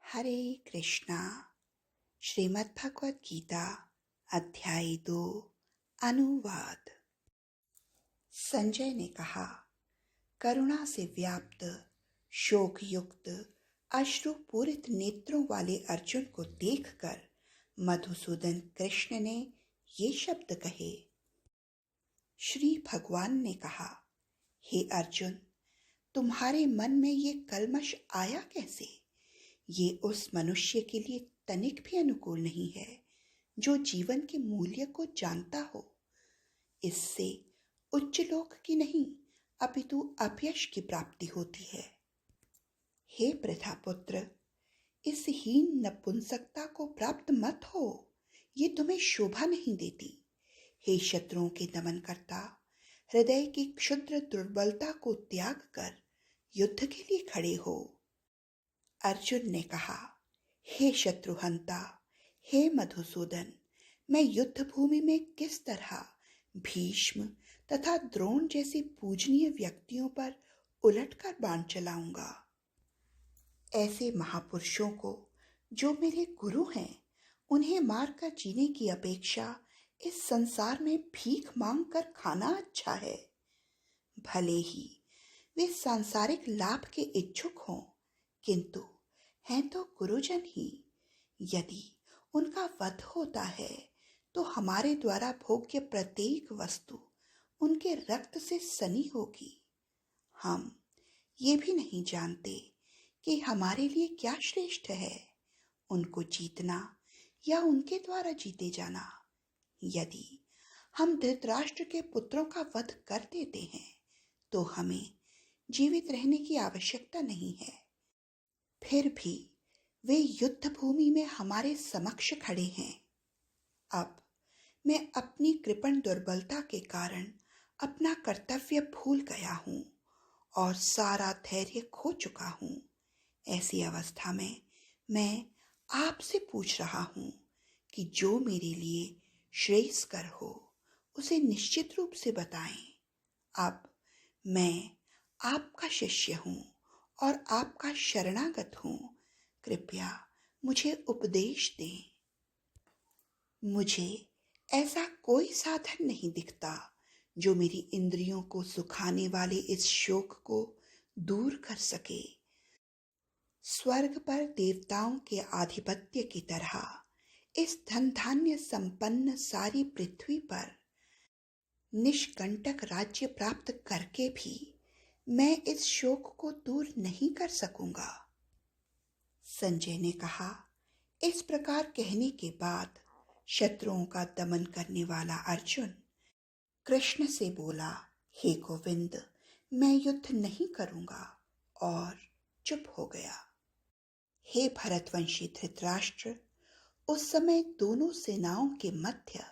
हरे कृष्णा। श्रीमद् भगवद गीता अध्याय 2 अनुवाद। संजय ने कहा, करुणा से व्याप्त शोक युक्त अश्रुपूरित नेत्रों वाले अर्जुन को देखकर मधुसूदन कृष्ण ने ये शब्द कहे। श्री भगवान ने कहा, हे अर्जुन, तुम्हारे मन में ये कल्मश आया कैसे? ये उस मनुष्य के लिए तनिक भी अनुकूल नहीं है जो जीवन के मूल्य को जानता हो। इससे उच्च लोक की नहीं अपितु अपयश की प्राप्ति होती है। हे प्रथापुत्र, इस हीन नपुंसकता को प्राप्त मत हो, ये तुम्हें शोभा नहीं देती। हे शत्रुओं के दमन करता, हृदय की क्षुद्र दुर्बलता को त्याग कर युद्ध के लिए खड़े हो। अर्जुन ने कहा, हे शत्रुहंता, हे मधुसूदन, मैं युद्ध भूमि में किस तरह भीष्म तथा द्रोण जैसे पूजनीय व्यक्तियों पर उलटकर बाण चलाऊंगा। ऐसे महापुरुषों को जो मेरे गुरु हैं, उन्हें मारकर जीने की अपेक्षा इस संसार में भीख मांग कर खाना अच्छा है। भले ही वे सांसारिक लाभ के इच्छुक हों, किंतु हैं तो गुरुजन ही। यदि उनका वध होता है तो हमारे द्वारा भोग्य प्रत्येक वस्तु उनके रक्त से सनी होगी। हम ये भी नहीं जानते कि हमारे लिए क्या श्रेष्ठ है, उनको जीतना या उनके द्वारा जीते जाना। यदि हम धृतराष्ट्र के पुत्रों का वध कर देते हैं तो हमें जीवित रहने की आवश्यकता नहीं है। फिर भी वे युद्ध भूमि में हमारे समक्ष खड़े हैं। अब मैं अपनी कृपण दुर्बलता के कारण अपना कर्तव्य भूल गया हूँ और सारा धैर्य खो चुका हूँ। ऐसी अवस्था में मैं आपसे पूछ रहा हूँ कि जो मेरे लिए श्रेयस्कर हो उसे निश्चित रूप से बताएं। अब मैं आपका शिष्य हूँ और आपका शरणागत हूँ। कृपया मुझे उपदेश दें। मुझे ऐसा कोई साधन नहीं दिखता जो मेरी इंद्रियों को सुखाने वाले इस शोक को दूर कर सके। स्वर्ग पर देवताओं के आधिपत्य की तरह इस धन धान्य संपन्न सारी पृथ्वी पर निष्कंटक राज्य प्राप्त करके भी मैं इस शोक को दूर नहीं कर सकूंगा। संजय ने कहा, इस प्रकार कहने के बाद शत्रुओं का दमन करने वाला अर्जुन कृष्ण से बोला, हे गोविंद, मैं युद्ध नहीं करूंगा, और चुप हो गया। हे भरतवंशी धृतराष्ट्र, उस समय दोनों सेनाओं के मध्य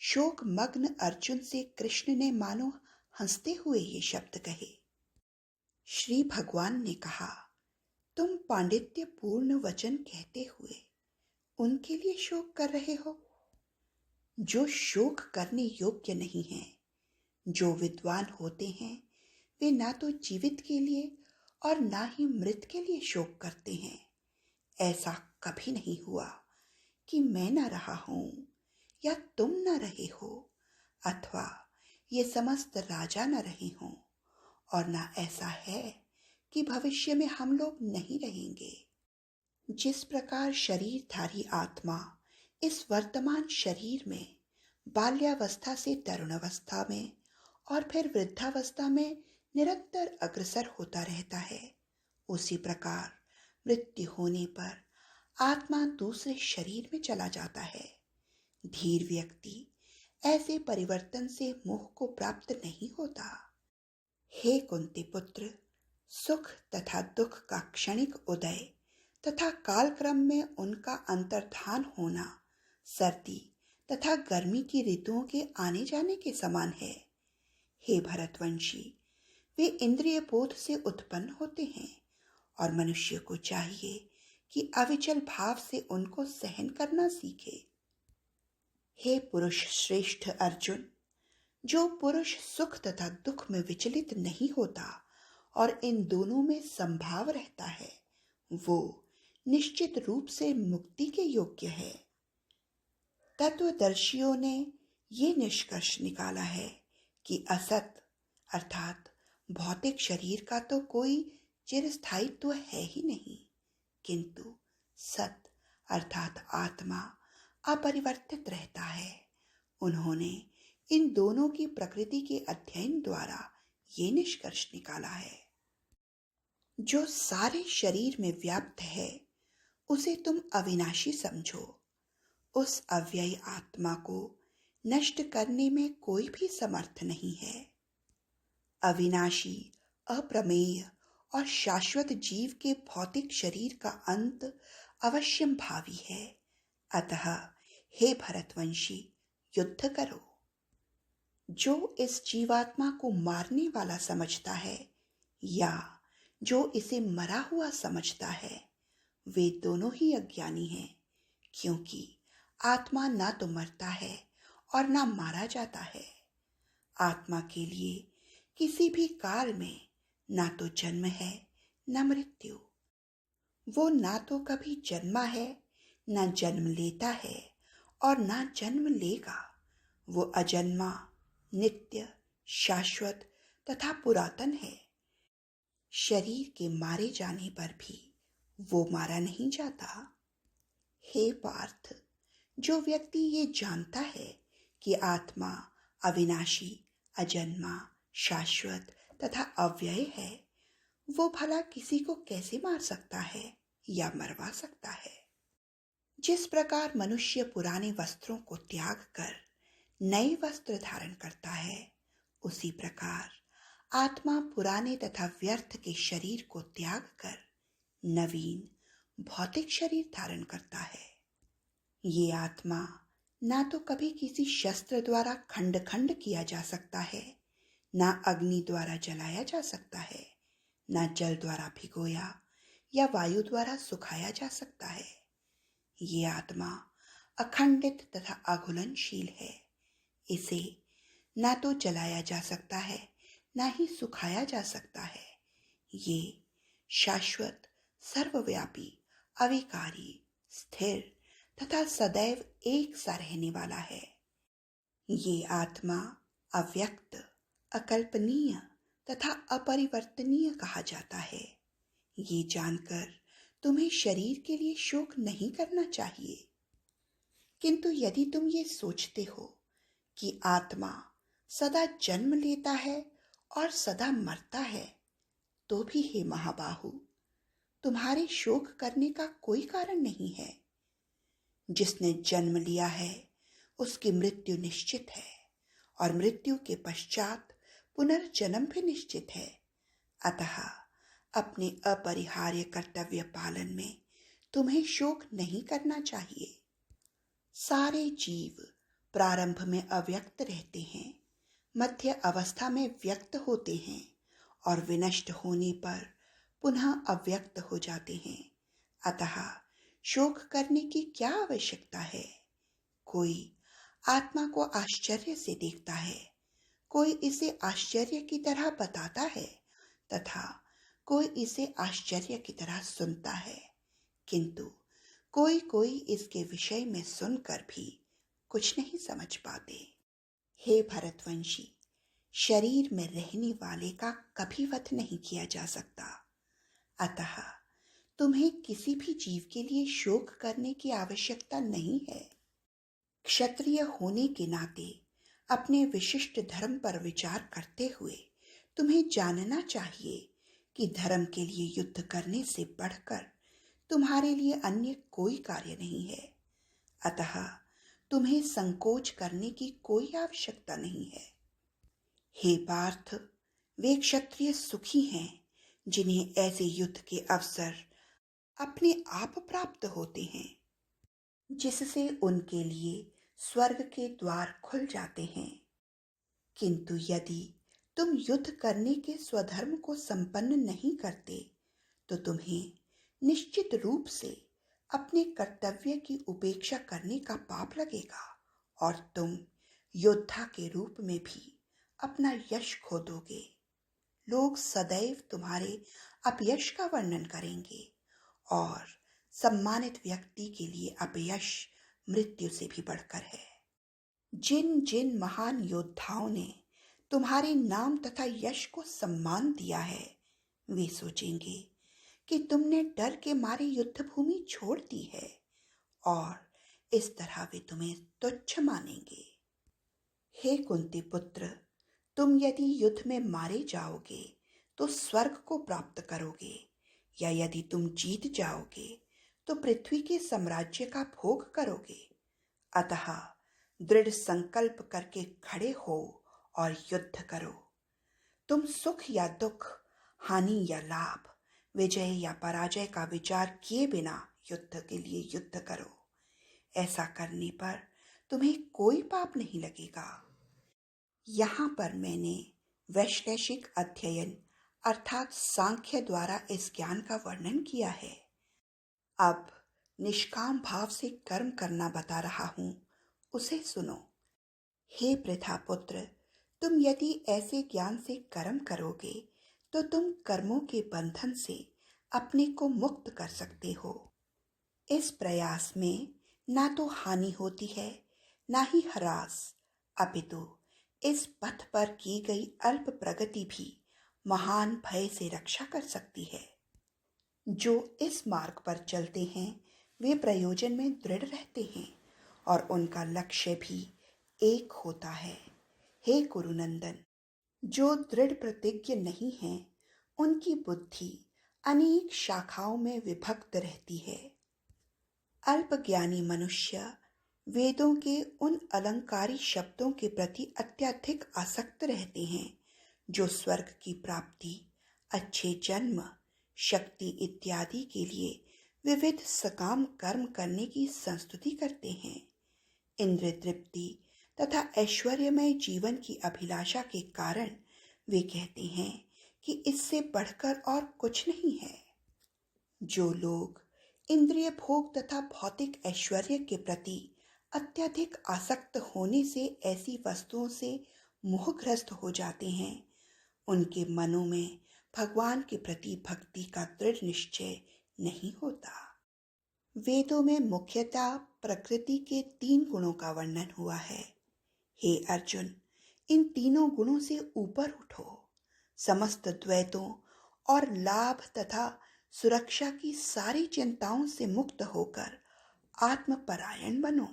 शोक मग्न अर्जुन से कृष्ण ने मानो हंसते हुए ये शब्द कहे। श्री भगवान ने कहा, तुम पांडित्य पूर्ण वचन कहते हुए उनके लिए शोक कर रहे हो जो शोक करने योग्य नहीं है। जो विद्वान होते हैं वे ना तो जीवित के लिए और ना ही मृत के लिए शोक करते हैं। ऐसा कभी नहीं हुआ कि मैं न रहा हूं या तुम न रहे हो, अथवा ये समस्त राजा न रहे हों, और ना ऐसा है कि भविष्य में हम लोग नहीं रहेंगे। जिस प्रकार शरीरधारी आत्मा इस वर्तमान शरीर में बाल्यावस्था से तरुणावस्था में और फिर वृद्धावस्था में निरंतर अग्रसर होता रहता है, उसी प्रकार मृत्यु होने पर आत्मा दूसरे शरीर में चला जाता है। धीर व्यक्ति ऐसे परिवर्तन से मोह को प्राप्त नहीं होता। हे कुंती पुत्र, सुख तथा दुख का क्षणिक उदय तथा कालक्रम में उनका अंतर्धान होना सर्दी तथा गर्मी की ऋतुओं के आने जाने के समान है। हे भरतवंशी, वे इंद्रिय बोध से उत्पन्न होते हैं और मनुष्य को चाहिए कि अविचल भाव से उनको सहन करना सीखे। हे पुरुष श्रेष्ठ अर्जुन, जो पुरुष सुख तथा दुख में विचलित नहीं होता और इन दोनों में संभाव रहता है, वो निश्चित रूप से मुक्ति के योग्य है। तत्वदर्शियों ने ये निष्कर्ष निकाला है कि असत अर्थात भौतिक शरीर का तो कोई चिरस्थायित्व है ही नहीं, किंतु सत अर्थात आत्मा अपरिवर्तित रहता है। उन्होंने इन दोनों की प्रकृति के अध्ययन द्वारा ये निष्कर्ष निकाला है। जो सारे शरीर में व्याप्त है उसे तुम अविनाशी समझो। उस अव्ययी आत्मा को नष्ट करने में कोई भी समर्थ नहीं है। अविनाशी, अप्रमेय और शाश्वत जीव के भौतिक शरीर का अंत अवश्यम भावी है। अतः हे भरतवंशी, युद्ध करो। जो इस जीवात्मा को मारने वाला समझता है या जो इसे मरा हुआ समझता है, वे दोनों ही अज्ञानी हैं, क्योंकि आत्मा ना तो मरता है और ना मारा जाता है। आत्मा के लिए किसी भी काल में ना तो जन्म है ना मृत्यु। वो ना तो कभी जन्मा है, ना जन्म लेता है और ना जन्म लेगा। वो अजन्मा, नित्य, शाश्वत तथा पुरातन है। शरीर के मारे जाने पर भी वो मारा नहीं जाता। हे पार्थ, जो व्यक्ति ये जानता है कि आत्मा अविनाशी, अजन्मा, शाश्वत तथा अव्यय है, वो भला किसी को कैसे मार सकता है या मरवा सकता है। जिस प्रकार मनुष्य पुराने वस्त्रों को त्याग कर नए वस्त्र धारण करता है, उसी प्रकार आत्मा पुराने तथा व्यर्थ के शरीर को त्याग कर नवीन भौतिक शरीर धारण करता है। ये आत्मा ना तो कभी किसी शस्त्र द्वारा खंड खंड किया जा सकता है, ना अग्नि द्वारा जलाया जा सकता है, ना जल द्वारा भिगोया या वायु द्वारा सुखाया जा सकता है। ये आत्मा अखंडित तथा अघुलनशील है। इसे ना तो जलाया जा सकता है, ना ही सुखाया जा सकता है। ये शाश्वत, सर्वव्यापी, अविकारी, स्थिर तथा सदैव एक सा रहने वाला है। ये आत्मा अव्यक्त, अकल्पनीय तथा अपरिवर्तनीय कहा जाता है। ये जानकर तुम्हें शरीर के लिए शोक नहीं करना चाहिए। किंतु यदि तुम ये सोचते हो कि आत्मा सदा जन्म लेता है और सदा मरता है, तो भी हे महाबाहु, तुम्हारे शोक करने का कोई कारण नहीं है। जिसने जन्म लिया है उसकी मृत्यु निश्चित है और मृत्यु के पश्चात पुनर्जन्म भी निश्चित है। अतः अपने अपरिहार्य कर्तव्य पालन में तुम्हें शोक नहीं करना चाहिए। सारे जीव प्रारंभ में अव्यक्त रहते हैं, मध्य अवस्था में व्यक्त होते हैं और विनष्ट होने पर पुनः अव्यक्त हो जाते हैं। अतः शोक करने की क्या आवश्यकता है। कोई आत्मा को आश्चर्य से देखता है, कोई इसे आश्चर्य की तरह बताता है तथा कोई इसे आश्चर्य की तरह सुनता है, किंतु कोई कोई इसके विषय में सुनकर भी कुछ नहीं समझ पाते। हे भरतवंशी, शरीर में रहने वाले का कभी वध नहीं किया जा सकता। अतः तुम्हें किसी भी जीव के लिए शोक करने की आवश्यकता नहीं है। क्षत्रिय होने के नाते अपने विशिष्ट धर्म पर विचार करते हुए तुम्हें जानना चाहिए कि धर्म के लिए युद्ध करने से बढ़कर तुम्हारे लिए अन्य कोई कार्य नहीं है। अतः तुम्हें संकोच करने की कोई आवश्यकता नहीं है। हे पार्थ, वे क्षत्रिय सुखी हैं जिन्हें ऐसे युद्ध के अवसर अपने आप प्राप्त होते हैं, जिससे उनके लिए स्वर्ग के द्वार खुल जाते हैं। किंतु यदि तुम युद्ध करने के स्वधर्म को संपन्न नहीं करते, तो तुम्हें निश्चित रूप से अपने कर्तव्य की उपेक्षा करने का पाप लगेगा और तुम योद्धा के रूप में भी अपना यश खो दोगे। लोग सदैव तुम्हारे अपयश का वर्णन करेंगे और सम्मानित व्यक्ति के लिए अपयश मृत्यु से भी बढ़कर है। जिन जिन महान योद्धाओं ने तुम्हारे नाम तथा यश को सम्मान दिया है, वे सोचेंगे कि तुमने डर के मारे युद्ध भूमि छोड़ दी है और इस तरह वे तुम्हें तुच्छ मानेंगे। हे कुंती पुत्र, तुम यदि युद्ध में मारे जाओगे तो स्वर्ग को प्राप्त करोगे, या यदि तुम जीत जाओगे तो पृथ्वी के साम्राज्य का भोग करोगे। अतः दृढ़ संकल्प करके खड़े हो और युद्ध करो। तुम सुख या दुख, हानि या लाभ, विजय या पराजय का विचार किए बिना युद्ध के लिए युद्ध करो। ऐसा करने पर तुम्हें कोई पाप नहीं लगेगा। यहाँ पर मैंने वैश्लेषिक अध्ययन अर्थात सांख्य द्वारा इस ज्ञान का वर्णन किया है। अब निष्काम भाव से कर्म करना बता रहा हूँ, उसे सुनो। हे पृथा पुत्र, तुम यदि ऐसे ज्ञान से कर्म करोगे तो तुम कर्मों के बंधन से अपने को मुक्त कर सकते हो। इस प्रयास में ना तो हानि होती है, ना ही ह्रास, अपितु इस पथ पर की गई अल्प प्रगति भी महान भय से रक्षा कर सकती है। जो इस मार्ग पर चलते हैं वे प्रयोजन में दृढ़ रहते हैं और उनका लक्ष्य भी एक होता है। हे कुरुनंदन, जो दृढ़ प्रतिज्ञ नहीं हैं, उनकी बुद्धि अनेक शाखाओं में विभक्त रहती है। अल्पज्ञानी मनुष्य वेदों के उन अलंकारी शब्दों के प्रति अत्यधिक आसक्त रहते हैं जो स्वर्ग की प्राप्ति, अच्छे जन्म, शक्ति इत्यादि के लिए विविध सकाम कर्म करने की संस्तुति करते हैं। इंद्रिय तृप्ति तथा ऐश्वर्यमय जीवन की अभिलाषा के कारण वे कहते हैं कि इससे बढ़कर और कुछ नहीं है। जो लोग इंद्रिय भोग तथा भौतिक ऐश्वर्य के प्रति अत्यधिक आसक्त होने से ऐसी वस्तुओं से मोहग्रस्त हो जाते हैं, उनके मनों में भगवान के प्रति भक्ति का दृढ़ निश्चय नहीं होता। वेदों में मुख्यतः प्रकृति के 3 गुणों का वर्णन हुआ है। हे अर्जुन, इन तीनों गुणों से ऊपर उठो, समस्त द्वैतों और लाभ तथा सुरक्षा की सारी चिंताओं से मुक्त होकर आत्मपरायण बनो।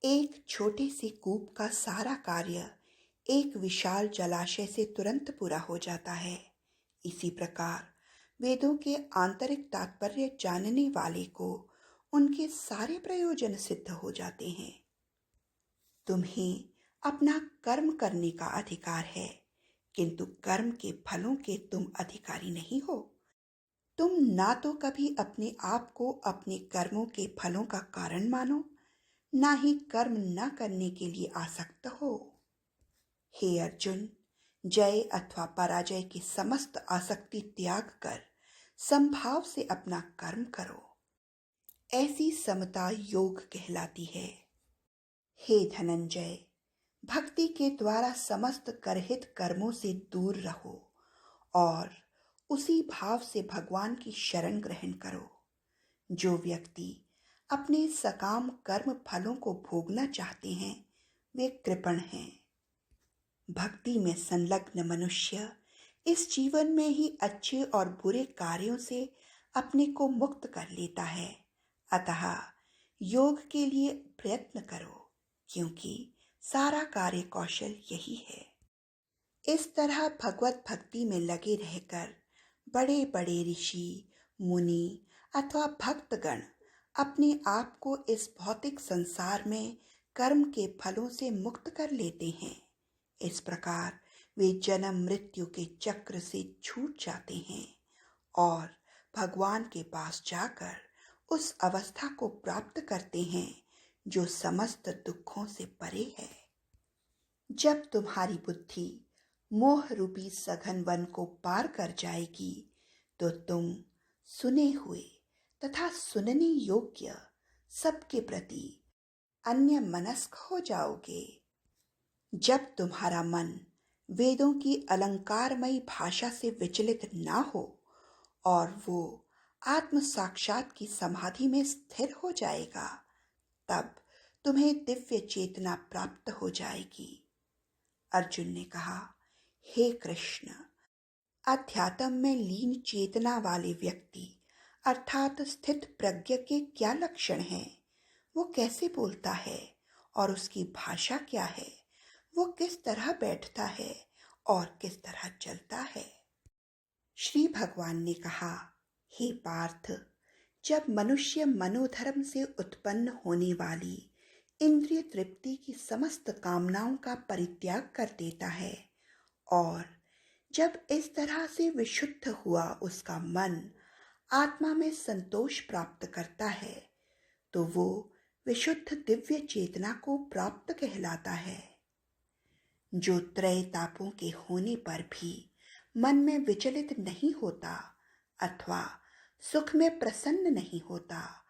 एक छोटे से कूप का सारा कार्य एक विशाल जलाशय से तुरंत पूरा हो जाता है। इसी प्रकार वेदों के आंतरिक तात्पर्य जानने वाले को उनके सारे प्रयोजन सिद्ध हो जाते हैं। तुम्हें अपना कर्म करने का अधिकार है, किंतु कर्म के फलों के तुम अधिकारी नहीं हो। तुम ना तो कभी अपने आप को अपने कर्मों के फलों का कारण मानो, ना ही कर्म न करने के लिए आसक्त हो। हे अर्जुन, जय अथवा पराजय की समस्त आसक्ति त्याग कर संभाव से अपना कर्म करो। ऐसी समता योग कहलाती है। हे धनंजय, भक्ति के द्वारा समस्त करहित कर्मों से दूर रहो और उसी भाव से भगवान की शरण ग्रहण करो। जो व्यक्ति अपने सकाम कर्म फलों को भोगना चाहते हैं वे कृपण हैं। भक्ति में संलग्न मनुष्य इस जीवन में ही अच्छे और बुरे कार्यों से अपने को मुक्त कर लेता है। अतः योग के लिए प्रयत्न करो, क्योंकि सारा कार्य कौशल यही है। इस तरह भगवत भक्ति में लगे रहकर बड़े बड़े ऋषि, मुनि अथवा भक्तगण अपने आप को इस भौतिक संसार में कर्म के फलों से मुक्त कर लेते हैं। इस प्रकार वे जन्म मृत्यु के चक्र से छूट जाते हैं और भगवान के पास जाकर उस अवस्था को प्राप्त करते हैं जो समस्त दुखों से परे है। जब तुम्हारी बुद्धि मोह रूपी सघन वन को पार कर जाएगी तो तुम सुने हुए तथा सुनने योग्य सबके प्रति अन्य मनस्क हो जाओगे। जब तुम्हारा मन वेदों की अलंकारमयी भाषा से विचलित ना हो और वो आत्म साक्षात की समाधि में स्थिर हो जाएगा, तब तुम्हें दिव्य चेतना प्राप्त हो जाएगी। अर्जुन ने कहा, हे कृष्ण, अध्यात्म में लीन चेतना वाले व्यक्ति अर्थात स्थित प्रज्ञ के क्या लक्षण हैं? वो कैसे बोलता है और उसकी भाषा क्या है? वो किस तरह बैठता है और किस तरह चलता है? श्री भगवान ने कहा, हे पार्थ, जब मनुष्य मनोधर्म से उत्पन्न होने वाली इंद्रिय तृप्ति की समस्त कामनाओं का परित्याग कर देता है और जब इस तरह से विशुद्ध हुआ उसका मन आत्मा में संतोष प्राप्त करता है, तो वो विशुद्ध दिव्य चेतना को प्राप्त कहलाता है। जो त्रय तापों के होने पर भी मन में विचलित नहीं होता अथवा सुख में प्रसन्न नहीं होता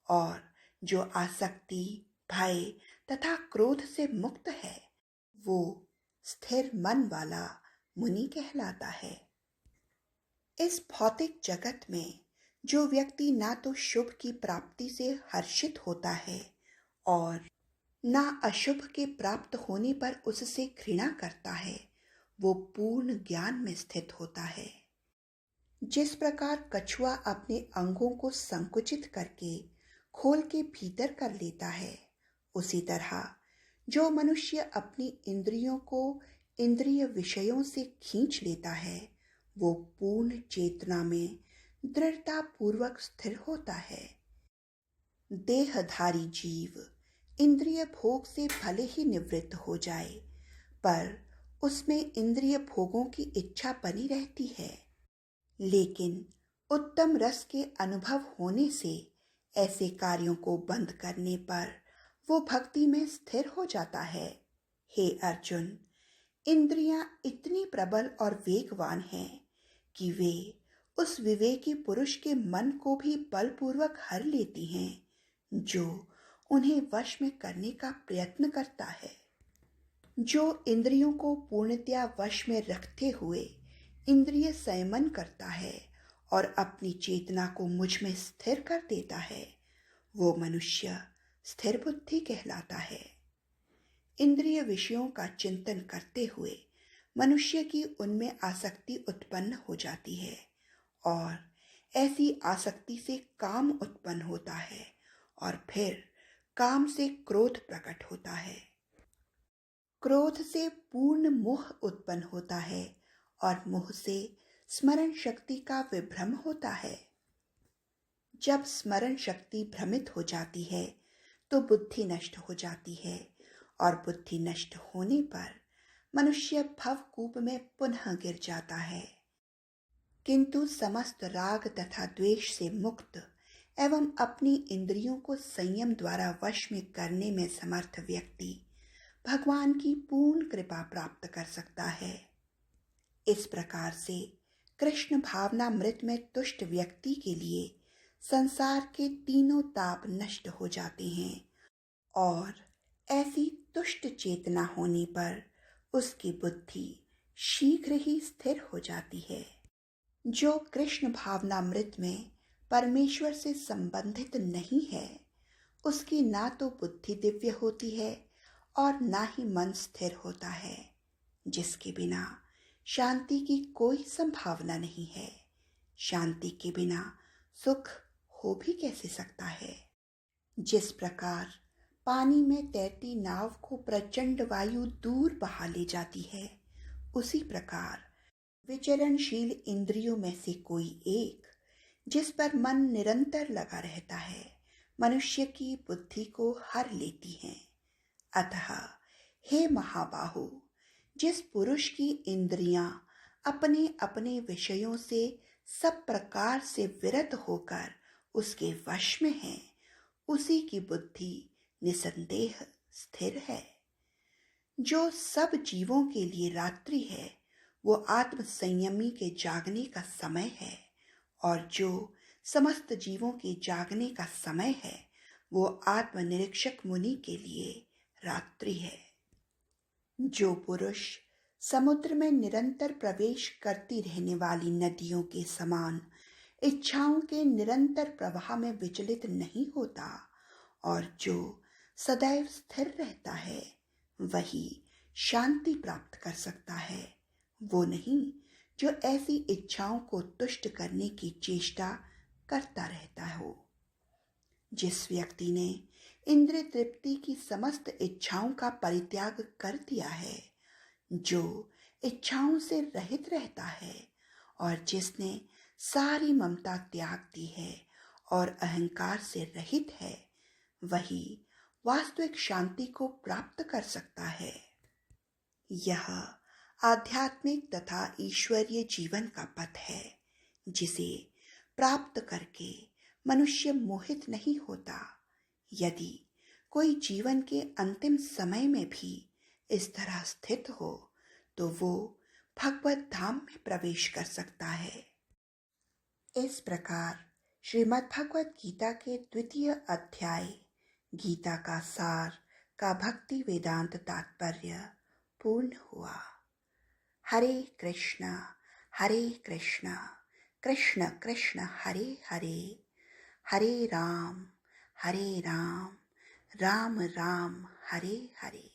और जो आसक्ति, भय तथा क्रोध से मुक्त है, वो स्थिर मन वाला मुनि कहलाता है। इस भौतिक जगत में जो व्यक्ति ना तो शुभ की प्राप्ति से हर्षित होता है और ना अशुभ के प्राप्त होने पर उससे घृणा करता है, वो पूर्ण ज्ञान में स्थित होता है। जिस प्रकार कछुआ अपने अंगों को संकुचित करके खोल के भीतर कर लेता है, उसी तरह जो मनुष्य अपनी इंद्रियों को इंद्रिय विषयों से खींच लेता है, वो पूर्ण चेतना में दृढ़ता पूर्वक स्थिर होता है। देहधारी जीव इंद्रिय भोग से भले ही निवृत्त हो जाए, पर उसमें इंद्रिय भोगों की इच्छा बनी रहती है। लेकिन उत्तम रस के अनुभव होने से ऐसे कार्यों को बंद करने पर वो भक्ति में स्थिर हो जाता है। हे अर्जुन, इंद्रियां इतनी प्रबल और वेगवान हैं कि वे उस विवेकी पुरुष के मन को भी बलपूर्वक हर लेती हैं, जो उन्हें वश में करने का प्रयत्न करता है। जो इंद्रियों को पूर्णतया वश में रखते हुए इंद्रिय संयमन करता है और अपनी चेतना को मुझ में स्थिर कर देता है, वो मनुष्य स्थिर बुद्धि कहलाता है। इंद्रिय विषयों का चिंतन करते हुए मनुष्य की उनमें आसक्ति उत्पन्न हो जाती है और ऐसी आसक्ति से काम उत्पन्न होता है और फिर काम से क्रोध प्रकट होता है। क्रोध से पूर्ण मोह उत्पन्न होता है और मोह से स्मरण शक्ति का विभ्रम होता है। जब स्मरण शक्ति भ्रमित हो जाती है तो बुद्धि नष्ट हो जाती है और बुद्धि नष्ट होने पर मनुष्य भवकूप में पुनः गिर जाता है। किंतु समस्त राग तथा द्वेष से मुक्त एवं अपनी इंद्रियों को संयम द्वारा वश में करने में समर्थ व्यक्ति भगवान की पूर्ण कृपा प्राप्त कर सकता है। इस प्रकार से कृष्ण भावनामृत में तुष्ट व्यक्ति के लिए संसार के तीनों ताप नष्ट हो जाते हैं और ऐसी तुष्ट चेतना होने पर उसकी बुद्धि शीघ्र ही स्थिर हो जाती है। जो कृष्ण भावनामृत में परमेश्वर से संबंधित नहीं है, उसकी ना तो बुद्धि दिव्य होती है और ना ही मन स्थिर होता है, जिसके बिना शांति की कोई संभावना नहीं है। शांति के बिना सुख हो भी कैसे सकता है? जिस प्रकार पानी में तैरती नाव को प्रचंड वायु दूर बहा ले जाती है, उसी प्रकार विचरणशील इंद्रियों में से कोई एक, जिस पर मन निरंतर लगा रहता है, मनुष्य की बुद्धि को हर लेती है। अतः हे महाबाहो, जिस पुरुष की इंद्रियां अपने अपने विषयों से सब प्रकार से विरत होकर उसके वश में है, उसी की बुद्धि निसंदेह स्थिर है। जो सब जीवों के लिए रात्रि है, वो आत्म संयमी के जागने का समय है, और जो समस्त जीवों के जागने का समय है, वो आत्मनिरीक्षक मुनि के लिए रात्रि है। जो पुरुष समुद्र में निरंतर प्रवेश करती रहने वाली नदियों के समान इच्छाओं के निरंतर प्रवाह में विचलित नहीं होता और जो सदैव स्थिर रहता है वही शांति प्राप्त कर सकता है, वो नहीं जो ऐसी इच्छाओं को तुष्ट करने की चेष्टा करता रहता हो। जिस व्यक्ति ने इंद्रिय तृप्ति की समस्त इच्छाओं का परित्याग कर दिया है, जो इच्छाओं से रहित रहता है और जिसने सारी ममता त्याग दी है और अहंकार से रहित है, वही वास्तविक शांति को प्राप्त कर सकता है। यह आध्यात्मिक तथा ईश्वरीय जीवन का पथ है जिसे प्राप्त करके मनुष्य मोहित नहीं होता। यदि कोई जीवन के अंतिम समय में भी इस तरह स्थित हो तो वो भगवत धाम में प्रवेश कर सकता है। इस प्रकार श्रीमद् भगवत गीता के 2 अध्याय गीता का सार का भक्ति वेदांत तात्पर्य पूर्ण हुआ। हरे कृष्ण कृष्ण कृष्ण हरे हरे, हरे राम राम राम हरे हरे।